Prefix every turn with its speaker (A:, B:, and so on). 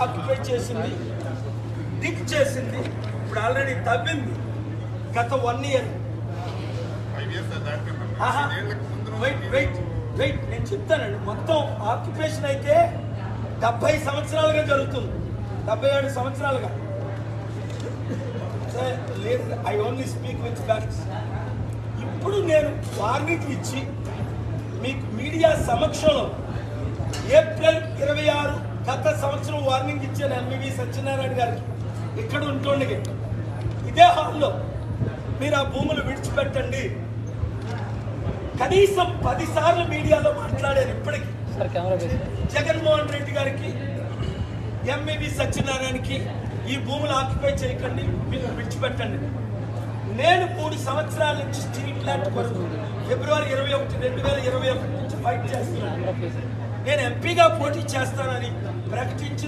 A: Occupy చేసింది, Dick చేసింది, ఇప్పుడు ఆల్రెడీ తవ్వింది. గత 1 year. వెయిట్ నేను చెప్తానండి. మొత్తం ఆక్యుపేషన్ అయితే 70 సంవత్సరాలుగా జరుగుతుంది, 77 సంవత్సరాలుగా. లేదు, I only speak with facts. ఇప్పుడు నేను వార్నింగ్ ఇచ్చి మీకు మీడియా సమక్షంలో ఏప్రిల్ 26 గత సంవత్సరం వార్నింగ్ ఇచ్చాను ఎంవివి సత్యనారాయణ గారికి. ఇక్కడ ఉంటుండగా ఇదే హాల్లో మీరు ఆ భూములు విడిచిపెట్టండి. కనీసం 10 సార్లు మీడియాలో మాట్లాడారు. ఇప్పటికి జగన్మోహన్ రెడ్డి గారికి, ఎంవివి సత్యనారాయణకి ఈ భూములు ఆక్యుపై చేయకండి, మీరు విడిచిపెట్టండి. నేను 3 సంవత్సరాల నుంచి స్టీల్ ప్లాంట్ కొరకు ఫిబ్రవరి 21, 2021 నుంచి ఫైట్ చేస్తున్నాను. నేను ఎంపీగా పోటీ చేస్తానని ప్రకటించిన